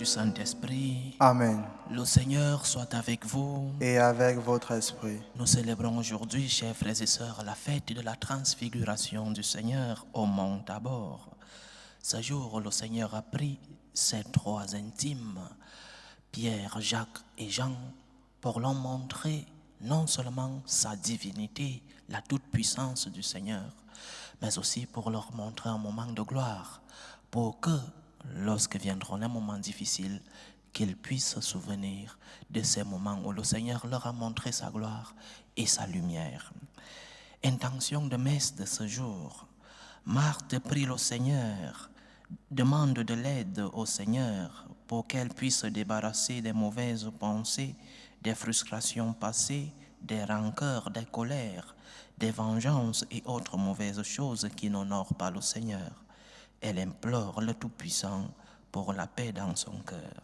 du Saint-Esprit. Amen. Le Seigneur soit avec vous. Et avec votre esprit. Nous célébrons aujourd'hui, chers frères et sœurs, la fête de la transfiguration du Seigneur au mont Tabor. Ce jour, le Seigneur a pris ses trois intimes, Pierre, Jacques et Jean, pour leur montrer non seulement sa divinité, la toute-puissance du Seigneur, mais aussi pour leur montrer un moment de gloire, pour que, lorsque viendront les moments difficiles, qu'ils puissent se souvenir de ces moments où le Seigneur leur a montré sa gloire et sa lumière. Intention de messe de ce jour. Marthe prie le Seigneur, demande de l'aide au Seigneur pour qu'elle puisse se débarrasser des mauvaises pensées, des frustrations passées, des rancœurs, des colères, des vengeances et autres mauvaises choses qui n'honorent pas le Seigneur. Elle implore le Tout-Puissant pour la paix dans son cœur.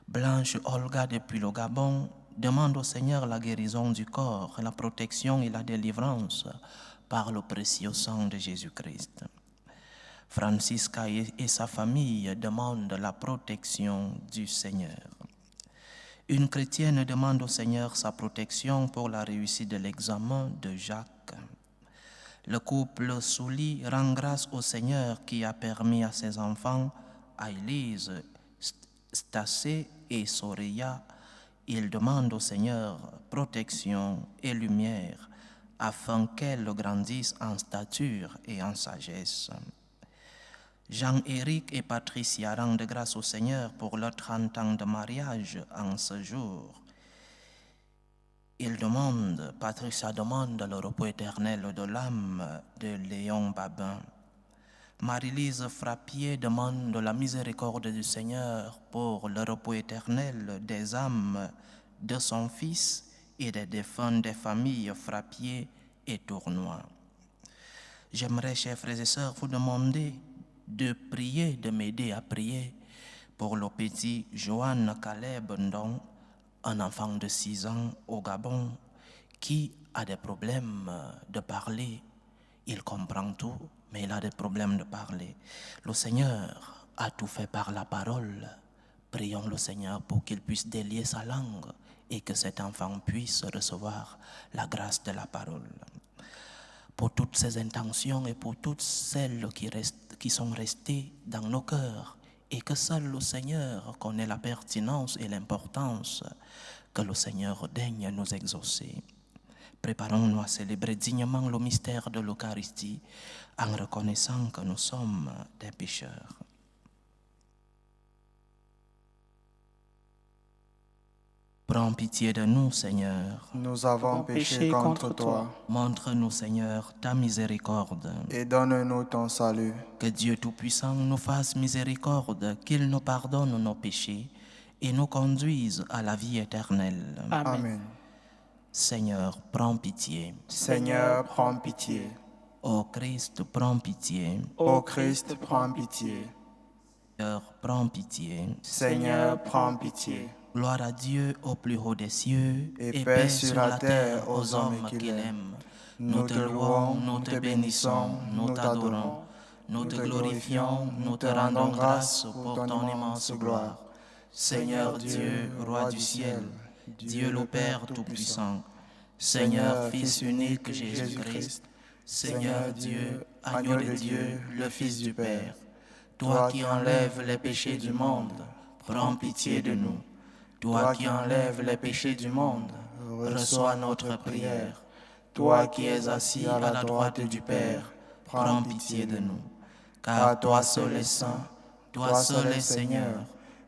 Blanche Olga depuis le Gabon demande au Seigneur la guérison du corps, la protection et la délivrance par le précieux sang de Jésus-Christ. Francisca et sa famille demandent la protection du Seigneur. Une chrétienne demande au Seigneur sa protection pour la réussite de l'examen de Jacques. Le couple Souli rend grâce au Seigneur qui a permis à ses enfants, à Élise, Stacé et Soreya, il demande au Seigneur protection et lumière afin qu'elle grandisse en stature et en sagesse. Jean-Éric et Patricia rendent grâce au Seigneur pour leurs 30 ans de mariage en ce jour. Patricia demande le repos éternel de l'âme de Léon Babin. Marie-Lise Frappier demande la miséricorde du Seigneur pour le repos éternel des âmes de son fils et des défunts des familles Frappier et Tournois. J'aimerais, chers frères et sœurs, vous demander de prier, de m'aider à prier pour le petit Johan Caleb Ndong, un enfant de 6 ans au Gabon qui a des problèmes de parler. Il comprend tout, mais il a des problèmes de parler. Le Seigneur a tout fait par la parole. Prions le Seigneur pour qu'il puisse délier sa langue et que cet enfant puisse recevoir la grâce de la parole. Pour toutes ces intentions et pour toutes celles qui sont restées dans nos cœurs et que seul le Seigneur connaît la pertinence et l'importance, que le Seigneur daigne nous exaucer. Préparons-nous à célébrer dignement le mystère de l'Eucharistie en reconnaissant que nous sommes des pécheurs. Prends pitié de nous, Seigneur. Nous avons péché contre toi. Montre-nous, Seigneur, ta miséricorde. Et donne-nous ton salut. Que Dieu Tout-Puissant nous fasse miséricorde, qu'il nous pardonne nos péchés et nous conduise à la vie éternelle. Amen. Seigneur, prends pitié. Seigneur, prends pitié. Ô Christ, prends pitié. Ô Christ, prends pitié. Seigneur, prends pitié. Seigneur, prends pitié. Gloire à Dieu au plus haut des cieux et paix sur la terre aux hommes qu'il aime. Nous te louons, nous te bénissons, nous t'adorons, nous te glorifions, nous te rendons grâce pour ton immense gloire. Seigneur Dieu, roi du ciel, Dieu le Père Tout-Puissant, Seigneur Fils unique Jésus-Christ, Seigneur Dieu, agneau de Dieu, le Fils du Père, toi qui enlèves les péchés du monde, prends pitié de nous. Toi qui enlèves les péchés du monde, reçois notre prière. Toi qui es assis à la droite du Père, prends pitié de nous. Car toi seul est saint, toi seul est Seigneur,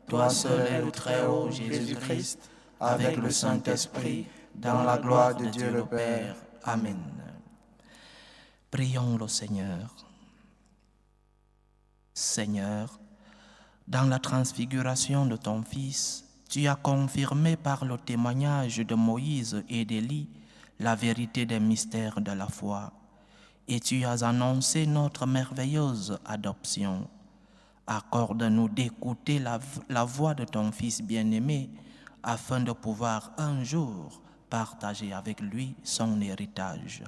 toi seul est le Très-Haut Jésus-Christ, avec le Saint-Esprit, dans la gloire de Dieu le Père. Amen. Prions le Seigneur. Seigneur, dans la transfiguration de ton Fils, tu as confirmé par le témoignage de Moïse et d'Élie la vérité des mystères de la foi, et tu as annoncé notre merveilleuse adoption. Accorde-nous d'écouter la voix de ton Fils bien-aimé, afin de pouvoir un jour partager avec lui son héritage.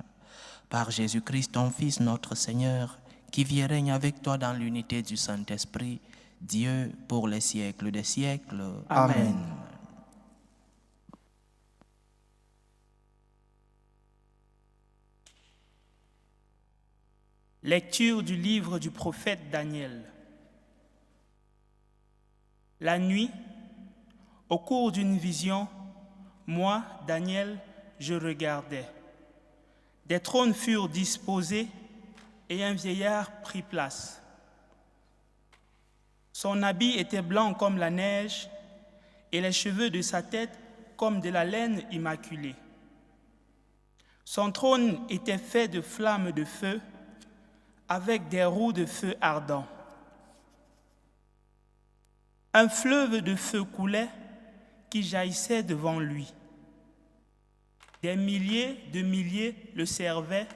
Par Jésus-Christ, ton Fils, notre Seigneur, qui vit et règne avec toi dans l'unité du Saint-Esprit, Dieu pour les siècles des siècles. Amen. Lecture du livre du prophète Daniel. La nuit, au cours d'une vision, moi, Daniel, je regardais. Des trônes furent disposés et un vieillard prit place. Son habit était blanc comme la neige et les cheveux de sa tête comme de la laine immaculée. Son trône était fait de flammes de feu avec des roues de feu ardent. Un fleuve de feu coulait qui jaillissait devant lui. Des milliers de milliers le servaient,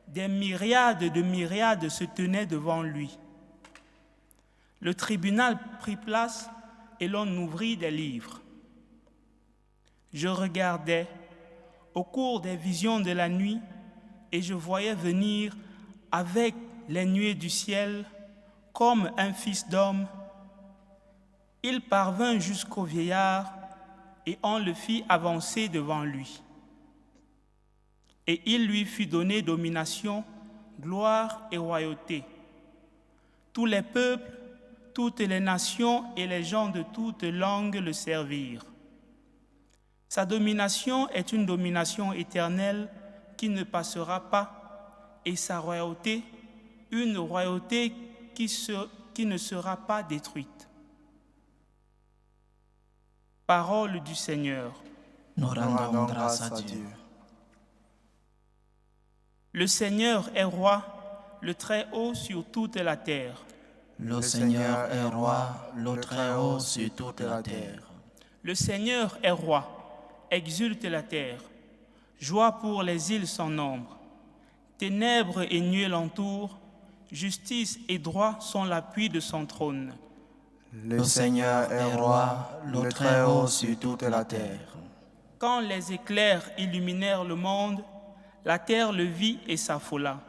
des myriades de myriades se tenaient devant lui. Le tribunal prit place et l'on ouvrit des livres. Je regardais au cours des visions de la nuit et je voyais venir avec les nuées du ciel comme un fils d'homme. Il parvint jusqu'au vieillard et on le fit avancer devant lui. Et il lui fut donné domination, gloire et royauté. Tous les peuples, toutes les nations et les gens de toutes langues le servirent. Sa domination est une domination éternelle qui ne passera pas, et sa royauté, une royauté qui ne sera pas détruite. Parole du Seigneur. Nous rendons grâce à Dieu. Le Seigneur est roi, le Très-Haut sur toute la terre. Le Seigneur est roi, le Très-Haut sur toute la terre. Le Seigneur est roi, exulte la terre. Joie pour les îles sans nombre. Ténèbres et nuées l'entourent, justice et droit sont l'appui de son trône. Le Seigneur est roi, le Très-Haut sur toute la terre. Quand les éclairs illuminèrent le monde, la terre le vit et s'affola.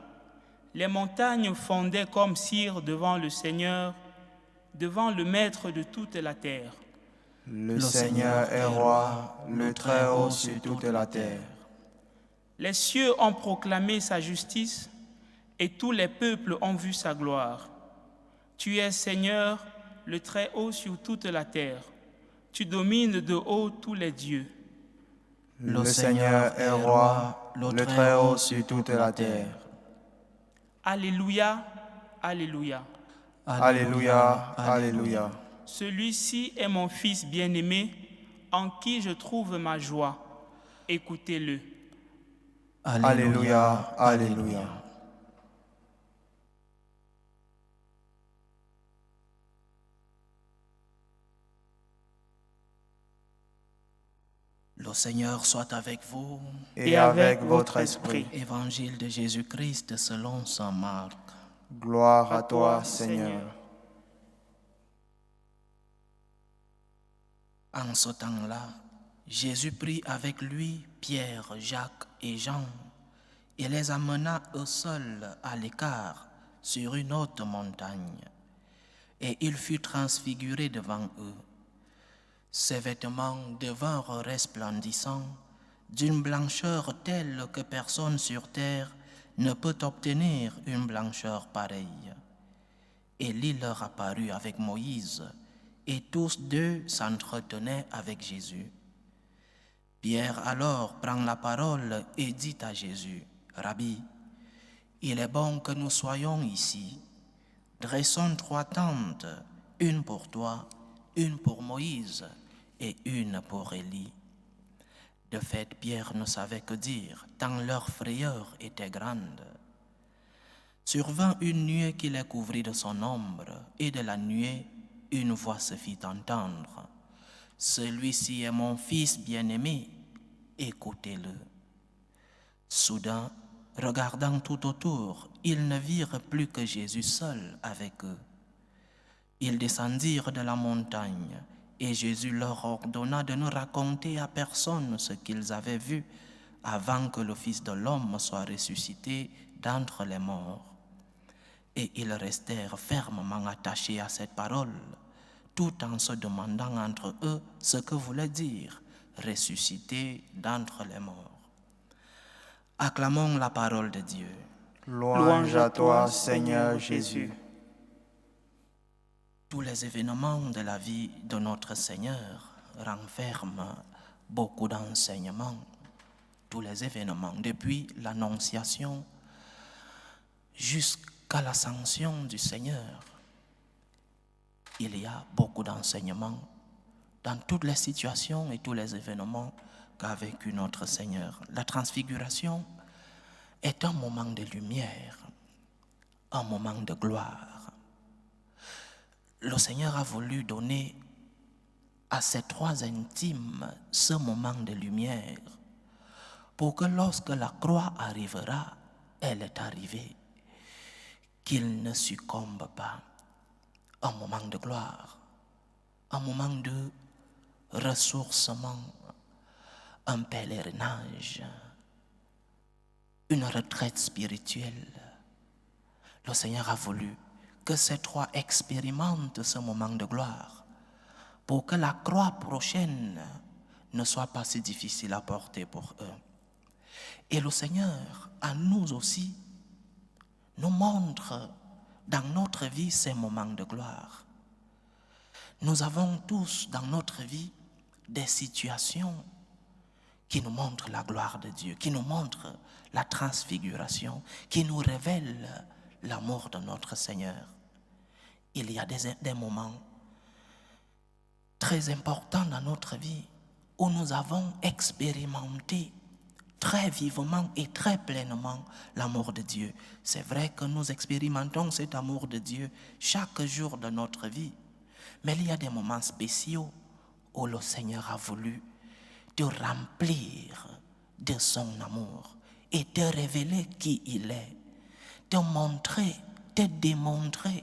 Les montagnes fondaient comme cire devant le Seigneur, devant le Maître de toute la terre. Le Seigneur est roi, le Très-Haut sur toute la terre. Les cieux ont proclamé sa justice et tous les peuples ont vu sa gloire. Tu es Seigneur, le Très-Haut sur toute la terre. Tu domines de haut tous les dieux. Le Seigneur est roi, le Très-Haut sur toute la terre. Alléluia, alléluia. Alléluia, alléluia. Celui-ci est mon Fils bien-aimé, en qui je trouve ma joie. Écoutez-le. Alléluia, alléluia. Le Seigneur soit avec vous. Et avec votre esprit. Évangile de Jésus-Christ selon saint Marc. Gloire à toi, Seigneur. En ce temps-là, Jésus prit avec lui Pierre, Jacques et Jean et les amena eux seuls à l'écart sur une haute montagne. Et il fut transfiguré devant eux. Ses vêtements devinrent resplendissants, d'une blancheur telle que personne sur terre ne peut obtenir une blancheur pareille. Élie leur apparut avec Moïse, et tous deux s'entretenaient avec Jésus. Pierre alors prend la parole et dit à Jésus, « Rabbi, il est bon que nous soyons ici. Dressons 3 tentes, une pour toi, une pour Moïse et une pour Élie. » De fait, Pierre ne savait que dire, tant leur frayeur était grande. Survint une nuée qui les couvrit de son ombre, et de la nuée, une voix se fit entendre. « Celui-ci est mon Fils bien-aimé, écoutez-le. » Soudain, regardant tout autour, ils ne virent plus que Jésus seul avec eux. Ils descendirent de la montagne, et Jésus leur ordonna de ne raconter à personne ce qu'ils avaient vu avant que le Fils de l'homme soit ressuscité d'entre les morts. Et ils restèrent fermement attachés à cette parole, tout en se demandant entre eux ce que voulait dire ressusciter d'entre les morts. Acclamons la parole de Dieu. Louange à toi, Seigneur Jésus. Tous les événements de la vie de notre Seigneur renferment beaucoup d'enseignements. Tous les événements, depuis l'Annonciation jusqu'à l'ascension du Seigneur, il y a beaucoup d'enseignements dans toutes les situations et tous les événements qu'a vécu notre Seigneur. La transfiguration est un moment de lumière, un moment de gloire. Le Seigneur a voulu donner à ces trois intimes ce moment de lumière pour que lorsque la croix arrivera, elle est arrivée, qu'ils ne succombent pas. Un moment de gloire, un moment de ressourcement, un pèlerinage, une retraite spirituelle. Le Seigneur a voulu que ces trois expérimentent ce moment de gloire pour que la croix prochaine ne soit pas si difficile à porter pour eux. Et le Seigneur, à nous aussi, nous montre dans notre vie ces moments de gloire. Nous avons tous dans notre vie des situations qui nous montrent la gloire de Dieu, qui nous montrent la transfiguration, qui nous révèlent l'amour de notre Seigneur. Il y a des moments très importants dans notre vie où nous avons expérimenté très vivement et très pleinement l'amour de Dieu. C'est vrai que nous expérimentons cet amour de Dieu chaque jour de notre vie, mais il y a des moments spéciaux où le Seigneur a voulu te remplir de son amour et te révéler qui il est, te montrer, te démontrer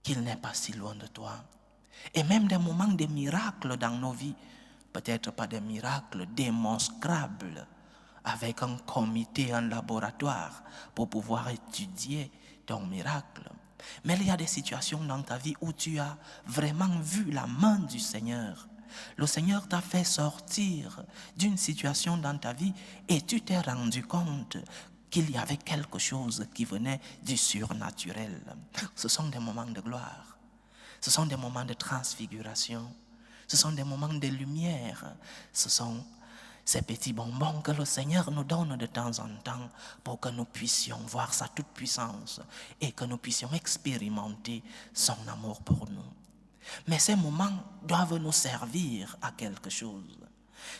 qu'il n'est pas si loin de toi. Et même des moments de miracles dans nos vies, peut-être pas des miracles démonstrables, avec un comité, un laboratoire pour pouvoir étudier ton miracle. Mais il y a des situations dans ta vie où tu as vraiment vu la main du Seigneur. Le Seigneur t'a fait sortir d'une situation dans ta vie et tu t'es rendu compte qu'il y avait quelque chose qui venait du surnaturel. Ce sont des moments de gloire. Ce sont des moments de transfiguration. Ce sont des moments de lumière. Ce sont ces petits bonbons que le Seigneur nous donne de temps en temps pour que nous puissions voir sa toute-puissance et que nous puissions expérimenter son amour pour nous. Mais ces moments doivent nous servir à quelque chose.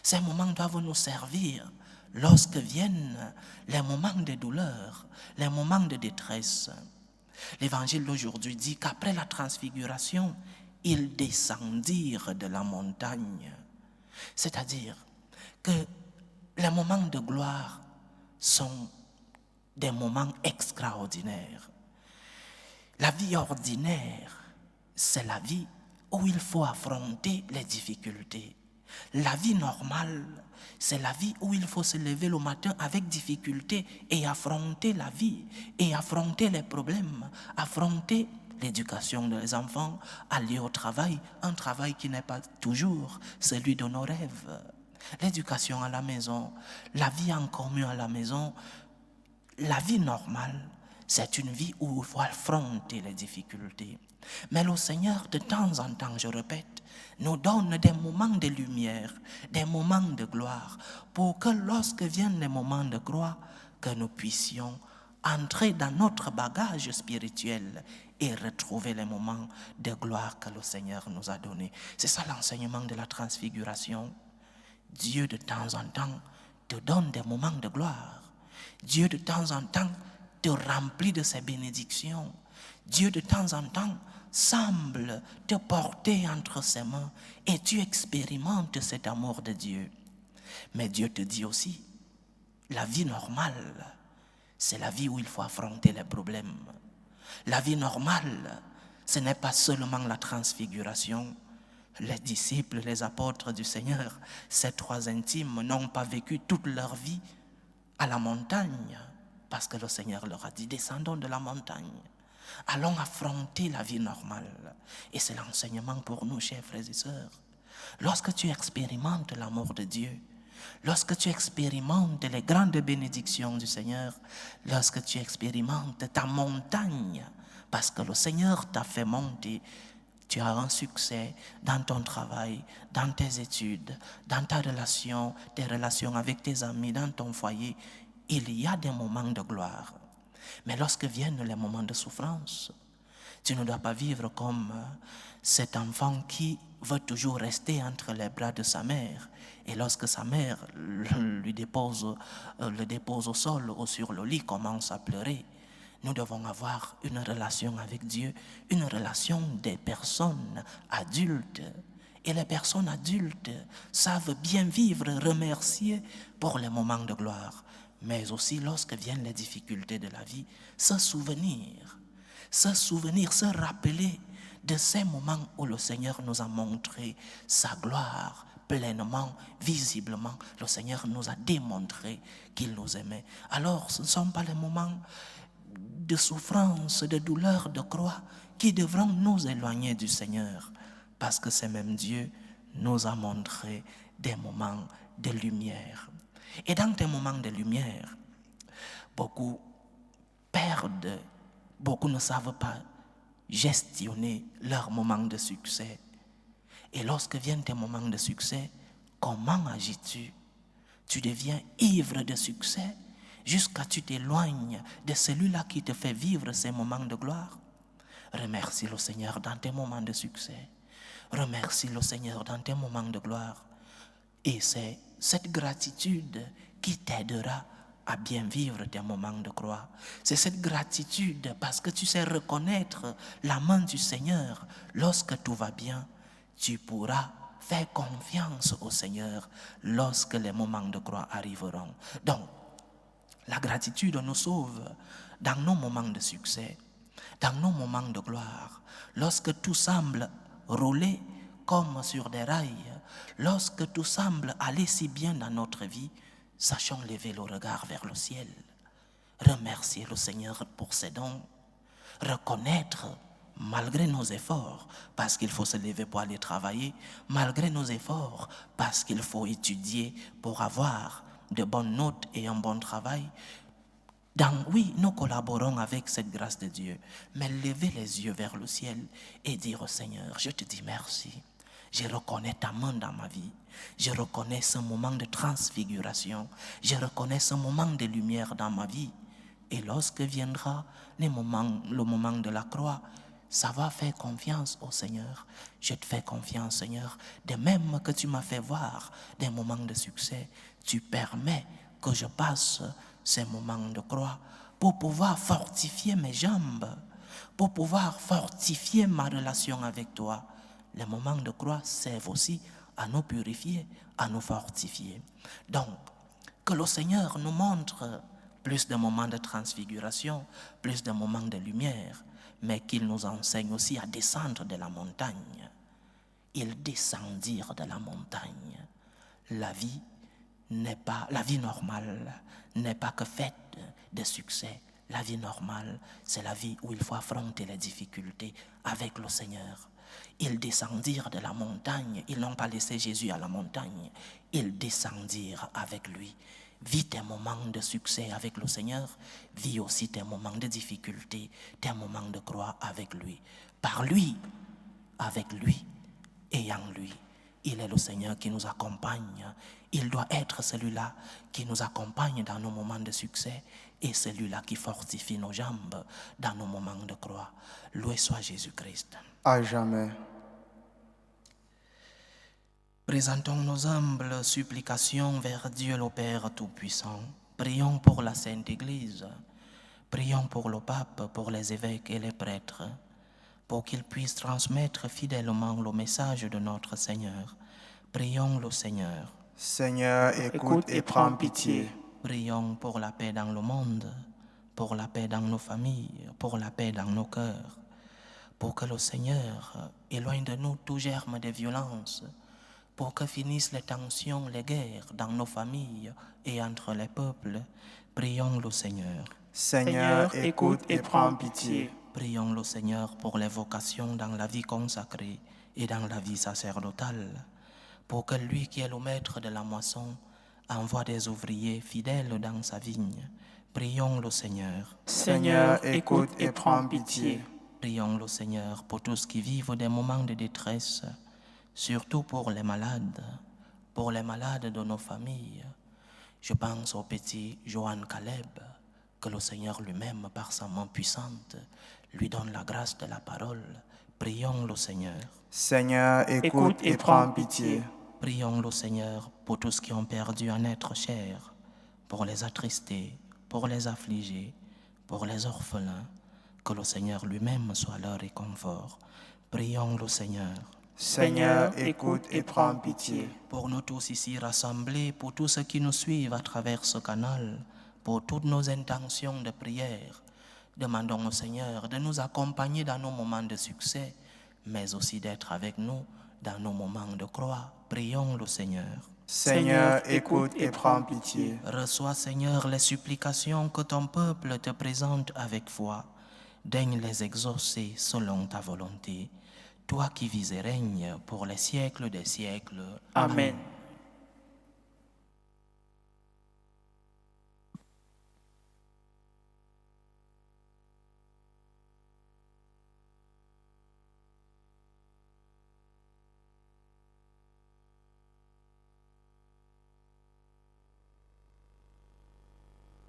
Ces moments doivent nous servir lorsque viennent les moments de douleur, les moments de détresse. L'évangile d'aujourd'hui dit qu'après la transfiguration, ils descendirent de la montagne. C'est-à-dire que les moments de gloire sont des moments extraordinaires. La vie ordinaire, c'est la vie où il faut affronter les difficultés. La vie normale, c'est la vie où il faut se lever le matin avec difficulté et affronter la vie, et affronter les problèmes, affronter l'éducation des enfants, aller au travail, un travail qui n'est pas toujours celui de nos rêves. L'éducation à la maison, la vie en commun à la maison, la vie normale, c'est une vie où il faut affronter les difficultés. Mais le Seigneur, de temps en temps, je répète, nous donne des moments de lumière, des moments de gloire, pour que lorsque viennent les moments de gloire, que nous puissions entrer dans notre bagage spirituel et retrouver les moments de gloire que le Seigneur nous a donnés. C'est ça l'enseignement de la transfiguration. Dieu, de temps en temps, te donne des moments de gloire. Dieu, de temps en temps, te remplit de ses bénédictions. Dieu, de temps en temps, semble te porter entre ses mains et tu expérimentes cet amour de Dieu. Mais Dieu te dit aussi, la vie normale, c'est la vie où il faut affronter les problèmes. La vie normale, ce n'est pas seulement la transfiguration. Les disciples, les apôtres du Seigneur, ces trois intimes n'ont pas vécu toute leur vie à la montagne. Parce que le Seigneur leur a dit, descendons de la montagne. Allons affronter la vie normale. Et c'est l'enseignement pour nous, chers frères et sœurs. Lorsque tu expérimentes l'amour de Dieu, lorsque tu expérimentes les grandes bénédictions du Seigneur, lorsque tu expérimentes ta montagne, parce que le Seigneur t'a fait monter, tu as un succès dans ton travail, dans tes études, dans ta relation, tes relations avec tes amis, dans ton foyer, il y a des moments de gloire. Mais lorsque viennent les moments de souffrance, tu ne dois pas vivre comme cet enfant qui veut toujours rester entre les bras de sa mère. Et lorsque sa mère le dépose au sol ou sur le lit, commence à pleurer. Nous devons avoir une relation avec Dieu, une relation des personnes adultes. Et les personnes adultes savent bien vivre, remercier pour les moments de gloire. Mais aussi lorsque viennent les difficultés de la vie, se souvenir, se rappeler de ces moments où le Seigneur nous a montré sa gloire pleinement, visiblement. Le Seigneur nous a démontré qu'il nous aimait. Alors ce ne sont pas les moments de souffrance, de douleur, de croix qui devront nous éloigner du Seigneur, parce que c'est même Dieu nous a montré des moments de lumière. Et dans des moments de lumière, beaucoup perdent, beaucoup ne savent pas gestionner leurs moments de succès. Et lorsque viennent tes moments de succès, comment agis-tu? Tu deviens ivre de succès jusqu'à tu t'éloignes de celui-là qui te fait vivre ces moments de gloire. Remercie le Seigneur dans tes moments de succès. Remercie le Seigneur dans tes moments de gloire. Et c'est cette gratitude qui t'aidera à bien vivre tes moments de croix. C'est cette gratitude parce que tu sais reconnaître la main du Seigneur. Lorsque tout va bien, tu pourras faire confiance au Seigneur lorsque les moments de croix arriveront. Donc, la gratitude nous sauve dans nos moments de succès, dans nos moments de gloire. Lorsque tout semble rouler comme sur des rails, lorsque tout semble aller si bien dans notre vie, sachons lever le regard vers le ciel, remercier le Seigneur pour ses dons, reconnaître malgré nos efforts, parce qu'il faut se lever pour aller travailler, malgré nos efforts, parce qu'il faut étudier pour avoir de bonnes notes et un bon travail. Oui, nous collaborons avec cette grâce de Dieu, mais lever les yeux vers le ciel et dire au Seigneur, je te dis merci. Je reconnais ta main dans ma vie. Je reconnais ce moment de transfiguration. Je reconnais ce moment de lumière dans ma vie. Et lorsque viendra le moment de la croix, ça va faire confiance au Seigneur. Je te fais confiance, Seigneur. De même que tu m'as fait voir des moments de succès, tu permets que je passe ces moments de croix pour pouvoir fortifier mes jambes, pour pouvoir fortifier ma relation avec toi. Les moments de croix servent aussi à nous purifier, à nous fortifier. Donc, que le Seigneur nous montre plus de moments de transfiguration, plus de moments de lumière, mais qu'il nous enseigne aussi à descendre de la montagne. Ils descendirent de la montagne. La vie normale n'est pas que faite de succès. La vie normale, c'est la vie où il faut affronter les difficultés avec le Seigneur. Ils descendirent de la montagne, ils n'ont pas laissé Jésus à la montagne, ils descendirent avec lui. Vis tes moments de succès avec le Seigneur, vis aussi tes moments de difficulté, tes moments de croix avec lui. Par lui, avec lui et en lui. Il est le Seigneur qui nous accompagne. Il doit être celui-là qui nous accompagne dans nos moments de succès et celui-là qui fortifie nos jambes dans nos moments de croix. Loué soit Jésus-Christ. À jamais. Présentons nos humbles supplications vers Dieu le Père Tout-Puissant. Prions pour la Sainte Église. Prions pour le pape, pour les évêques et les prêtres, pour qu'ils puissent transmettre fidèlement le message de notre Seigneur. Prions le Seigneur. Seigneur, écoute et prends pitié. Prions pour la paix dans le monde, pour la paix dans nos familles, pour la paix dans nos cœurs, pour que le Seigneur éloigne de nous tout germe de violence, pour que finissent les tensions, les guerres dans nos familles et entre les peuples. Prions le Seigneur. Seigneur, écoute et prends pitié. Prions le Seigneur pour les vocations dans la vie consacrée et dans la vie sacerdotale, pour que lui qui est le maître de la moisson envoie des ouvriers fidèles dans sa vigne. Prions le Seigneur. Seigneur, écoute et prends pitié. Prions le Seigneur pour tous qui vivent des moments de détresse, surtout pour les malades de nos familles. Je pense au petit Johan Caleb, que le Seigneur lui-même, par sa main puissante, lui donne la grâce de la parole. Prions le Seigneur. Seigneur, écoute et prends pitié. Prions le Seigneur pour tous qui ont perdu un être cher, pour les attristés, pour les affligés, pour les orphelins, que le Seigneur lui-même soit leur réconfort. Prions le Seigneur. Seigneur, écoute et prends pitié. Pour nous tous ici rassemblés, pour tous ceux qui nous suivent à travers ce canal, pour toutes nos intentions de prière, demandons au Seigneur de nous accompagner dans nos moments de succès, mais aussi d'être avec nous dans nos moments de croix. Prions le Seigneur. Seigneur, écoute et prends pitié. Reçois, Seigneur, les supplications que ton peuple te présente avec foi. Daigne les exaucer selon ta volonté. Toi qui vis et règnes pour les siècles des siècles. Amen.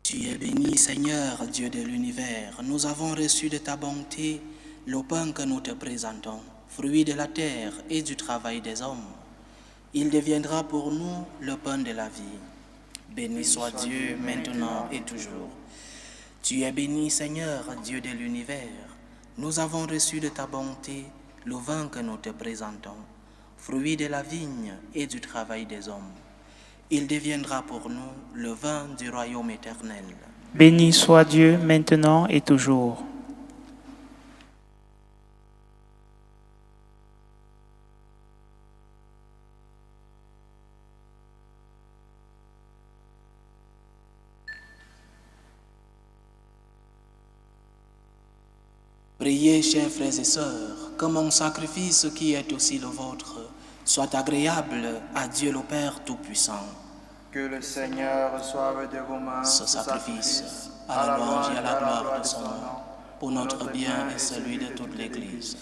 Tu es béni, Seigneur, Dieu de l'univers. Nous avons reçu de ta bonté le pain que nous te présentons, fruit de la terre et du travail des hommes. Il deviendra pour nous le pain de la vie. Béni soit Dieu maintenant et toujours. Tu es béni, Seigneur, Dieu de l'univers. Nous avons reçu de ta bonté le vin que nous te présentons, fruit de la vigne et du travail des hommes. Il deviendra pour nous le vin du royaume éternel. Béni soit Dieu maintenant et toujours. Priez, chers frères et sœurs, que mon sacrifice qui est aussi le vôtre soit agréable à Dieu le Père Tout-Puissant. Que le Seigneur reçoive de vos mains Ce sacrifice à la louange et à la gloire de son nom, pour notre bien et celui de toute l'Église.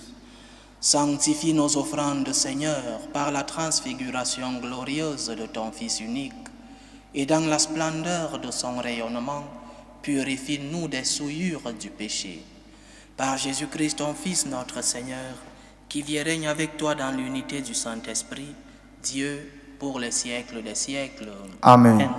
Sanctifie nos offrandes, Seigneur, par la transfiguration glorieuse de ton Fils unique, et dans la splendeur de son rayonnement, purifie-nous des souillures du péché. Par Jésus-Christ, ton Fils, notre Seigneur, qui vit et règne avec toi dans l'unité du Saint-Esprit, Dieu, pour les siècles des siècles. Amen.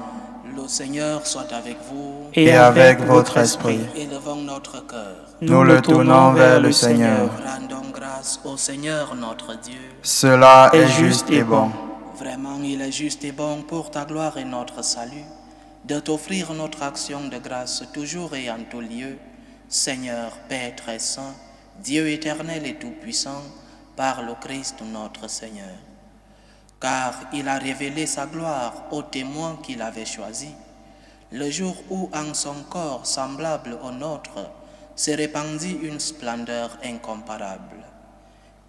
Le Seigneur soit avec vous Et avec votre esprit. Élevons notre cœur. Nous le tournons vers le Seigneur. Rendons grâce au Seigneur notre Dieu. Cela est juste et bon. Vraiment, il est juste et bon pour ta gloire et notre salut, de t'offrir notre action de grâce toujours et en tout lieu, Seigneur, Père très saint, Dieu éternel et tout-puissant, par le Christ notre Seigneur. Car il a révélé sa gloire aux témoins qu'il avait choisis, le jour où en son corps semblable au nôtre se répandit une splendeur incomparable.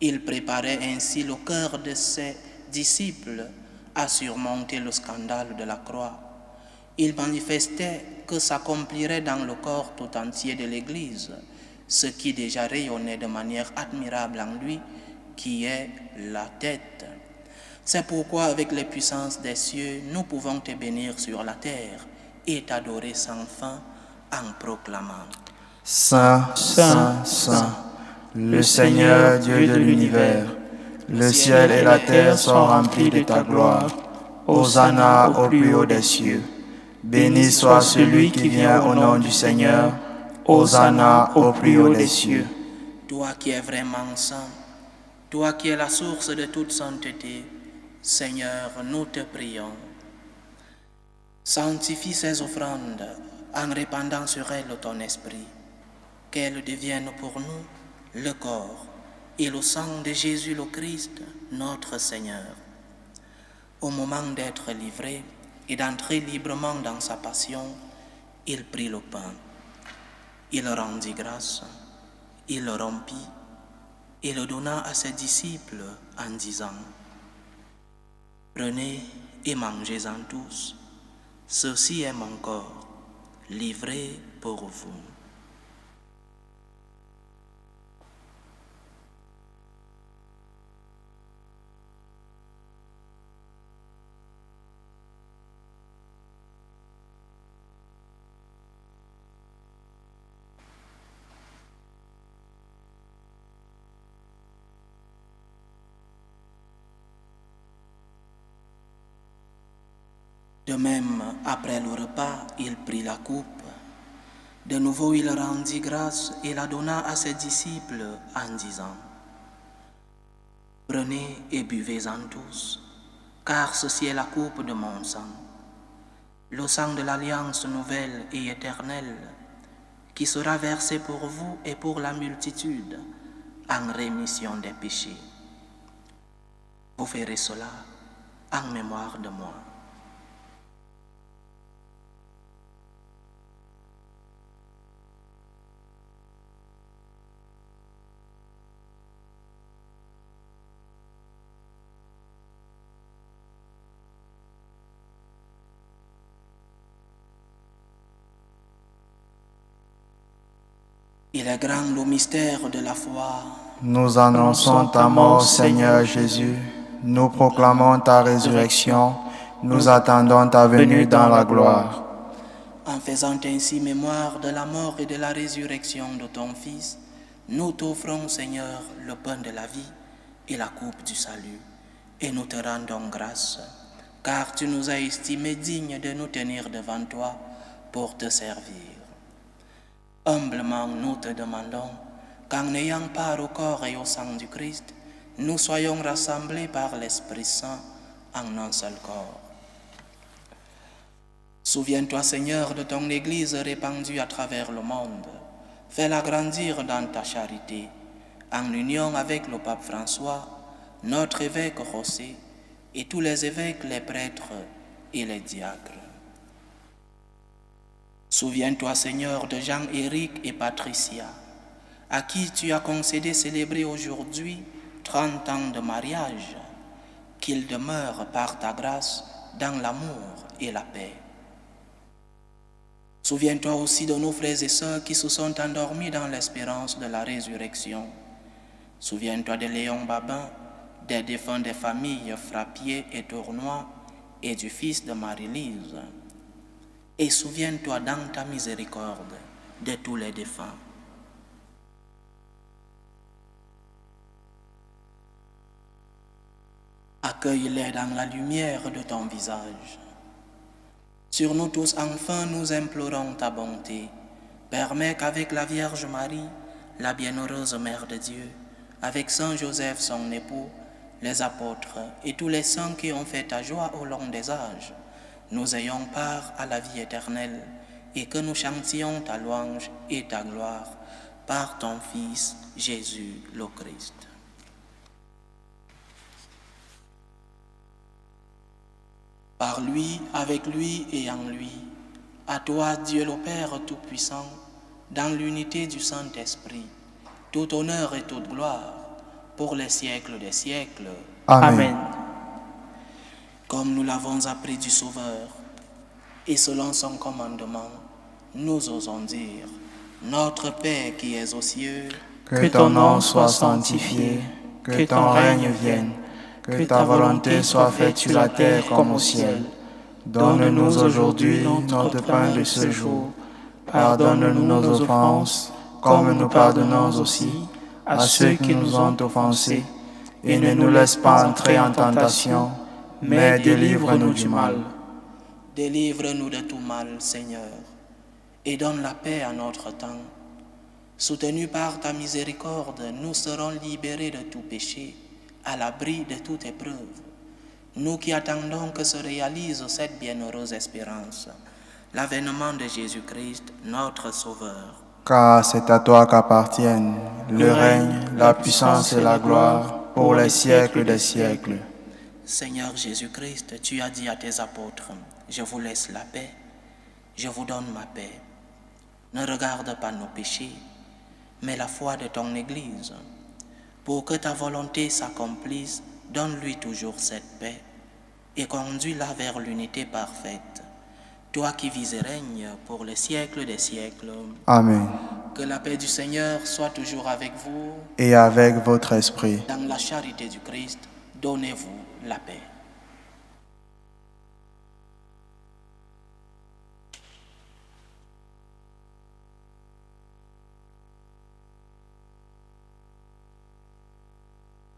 Il préparait ainsi le cœur de ses disciples à surmonter le scandale de la croix. Il manifestait que s'accomplirait dans le corps tout entier de l'Église, ce qui déjà rayonnait de manière admirable en lui, qui est la tête. C'est pourquoi avec les puissances des cieux, nous pouvons te bénir sur la terre et t'adorer sans fin en proclamant: Saint, Saint, Saint, le Seigneur Dieu de l'univers, le ciel et la terre sont remplis de ta gloire. Hosanna au plus haut des cieux. Béni soit celui qui vient au nom du Seigneur. Hosanna au plus haut des cieux. Toi qui es vraiment saint, toi qui es la source de toute sainteté, Seigneur, nous te prions. Sanctifie ces offrandes en répandant sur elles ton esprit, qu'elles deviennent pour nous le corps et le sang de Jésus le Christ, notre Seigneur. Au moment d'être livré et d'entrer librement dans sa passion, il prit le pain Il rendit grâce, il le rompit et le donna à ses disciples en disant, « Prenez et mangez-en tous, ceci est mon corps, livré pour vous. » De même, après le repas, il prit la coupe. De nouveau, il rendit grâce et la donna à ses disciples en disant, « Prenez et buvez-en tous, car ceci est la coupe de mon sang, le sang de l'alliance nouvelle et éternelle, qui sera versé pour vous et pour la multitude en rémission des péchés. Vous ferez cela en mémoire de moi. » Il est grand le mystère de la foi. Nous annonçons ta mort, Seigneur Jésus. Nous proclamons ta résurrection. Nous attendons ta venue dans la gloire. En faisant ainsi mémoire de la mort et de la résurrection de ton Fils, nous t'offrons, Seigneur, le pain de la vie et la coupe du salut. Et nous te rendons grâce, car tu nous as estimés dignes de nous tenir devant toi pour te servir. Humblement, nous te demandons qu'en ayant part au corps et au sang du Christ, nous soyons rassemblés par l'Esprit Saint en un seul corps. Souviens-toi, Seigneur, de ton Église répandue à travers le monde. Fais-la grandir dans ta charité, en union avec le pape François, notre évêque José, et tous les évêques, les prêtres et les diacres. Souviens-toi, Seigneur, de Jean-Éric et Patricia, à qui tu as concédé célébrer aujourd'hui 30 ans de mariage, qu'ils demeurent par ta grâce dans l'amour et la paix. Souviens-toi aussi de nos frères et sœurs qui se sont endormis dans l'espérance de la résurrection. Souviens-toi de Léon Babin, des défunts des familles Frappier et Tournois et du fils de Marie-Lise. Et souviens-toi dans ta miséricorde de tous les défunts. Accueille-les dans la lumière de ton visage. Sur nous tous, enfin, nous implorons ta bonté. Permets qu'avec la Vierge Marie, la bienheureuse Mère de Dieu, avec Saint Joseph, son époux, les apôtres et tous les saints qui ont fait ta joie au long des âges, nous ayons part à la vie éternelle et que nous chantions ta louange et ta gloire par ton Fils Jésus le Christ. Par lui, avec lui et en lui, à toi, Dieu le Père Tout-Puissant, dans l'unité du Saint-Esprit, tout honneur et toute gloire pour les siècles des siècles. Amen. Comme nous l'avons appris du Sauveur, et selon son commandement, nous osons dire, notre Père qui es aux cieux, que ton nom soit sanctifié, que ton règne vienne, que ta volonté soit faite sur la terre comme au ciel. Donne-nous aujourd'hui notre pain de ce jour. Pardonne-nous nos offenses, comme nous pardonnons aussi à ceux qui nous ont offensés. Et ne nous laisse pas entrer en tentation, mais délivre-nous du mal. Délivre-nous de tout mal, Seigneur, et donne la paix à notre temps. Soutenus par ta miséricorde, nous serons libérés de tout péché, à l'abri de toute épreuve. Nous qui attendons que se réalise cette bienheureuse espérance, l'avènement de Jésus-Christ, notre Sauveur. Car c'est à toi qu'appartiennent le règne, la puissance et la gloire pour les siècles des siècles. Seigneur Jésus-Christ, tu as dit à tes apôtres, « Je vous laisse la paix, je vous donne ma paix. Ne regarde pas nos péchés, mais la foi de ton Église. Pour que ta volonté s'accomplisse, donne-lui toujours cette paix et conduis-la vers l'unité parfaite. Toi qui vis et règnes pour les siècles des siècles. Amen. Que la paix du Seigneur soit toujours avec vous. Et avec votre esprit. Dans la charité du Christ, donnez-vous la paix.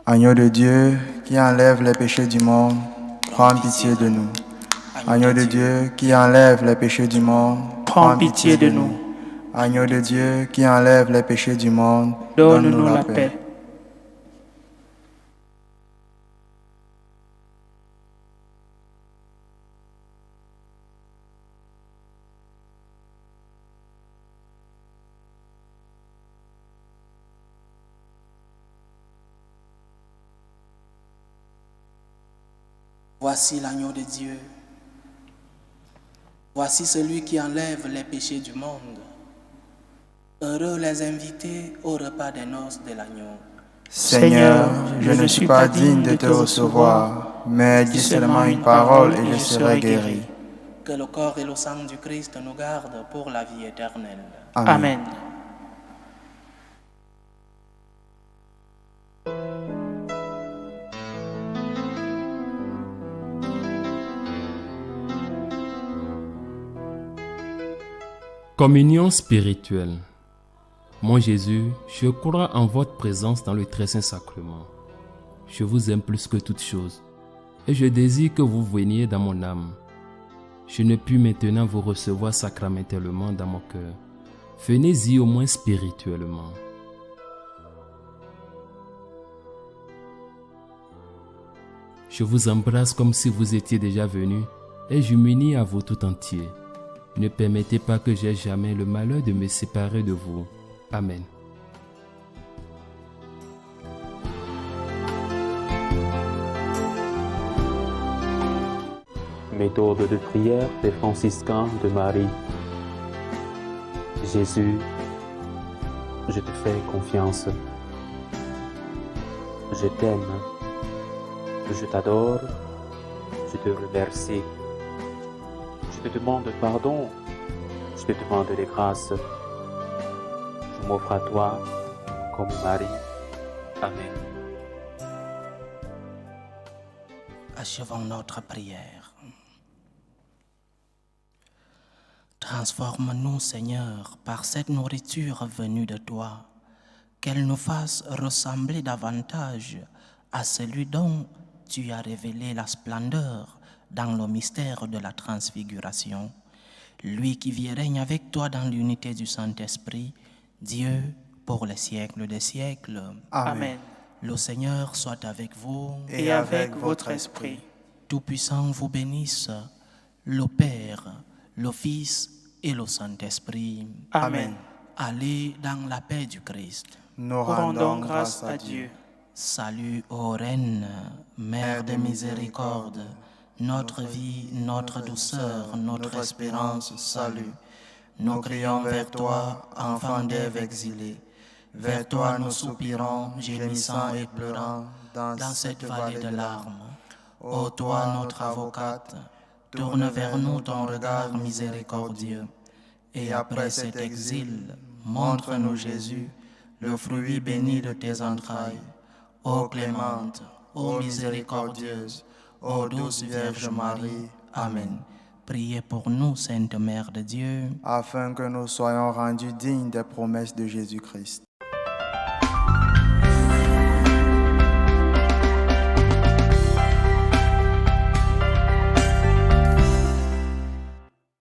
Agneau de Dieu qui enlève les péchés du monde, prends pitié de nous. Agneau de Dieu qui enlève les péchés du monde, Prends pitié de nous. Agneau de Dieu qui enlève les péchés du monde, Donne-nous la paix. Voici l'agneau de Dieu. Voici celui qui enlève les péchés du monde. Heureux les invités au repas des noces de l'agneau. Seigneur, je ne suis pas digne de te recevoir, mais dis seulement une parole et je serai guéri. Que le corps et le sang du Christ nous gardent pour la vie éternelle. Amen. Communion spirituelle. Mon Jésus, je crois en votre présence dans le très saint sacrement. Je vous aime plus que toute chose et je désire que vous veniez dans mon âme. Je ne puis maintenant vous recevoir sacramentellement dans mon cœur. Venez-y au moins spirituellement. Je vous embrasse comme si vous étiez déjà venu et je m'unis à vous tout entier. Ne permettez pas que j'aie jamais le malheur de me séparer de vous. Amen. Méthode de prière des franciscains de Marie. Jésus, je te fais confiance. Je t'aime. Je t'adore. Je te remercie. Je te demande pardon. Je te demande des grâces. Je m'offre à toi comme Marie. Amen. Achevons notre prière. Transforme-nous, Seigneur, par cette nourriture venue de toi, qu'elle nous fasse ressembler davantage à celui dont tu as révélé la splendeur dans le mystère de la transfiguration, lui qui vit et règne avec toi dans l'unité du Saint-Esprit, Dieu pour les siècles des siècles. Amen. Le Seigneur soit avec vous. Et avec votre esprit. Tout-Puissant vous bénisse, le Père, le Fils et le Saint-Esprit. Amen. Allez dans la paix du Christ. Nous Rendons grâce à Dieu. Salut, ô Reine, Mère de miséricorde, notre vie, notre douceur, notre espérance, salut. Nous crions vers toi, enfant d'Ève exilée. Vers toi nous soupirons, gémissant et pleurant, dans cette vallée de larmes. Ô toi, notre avocate, tourne vers nous ton regard miséricordieux. Et après cet exil, montre-nous Jésus, le fruit béni de tes entrailles. Ô clémente, ô miséricordieuse, ô douce Vierge Marie. Amen. Priez pour nous, Sainte Mère de Dieu, afin que nous soyons rendus dignes des promesses de Jésus-Christ.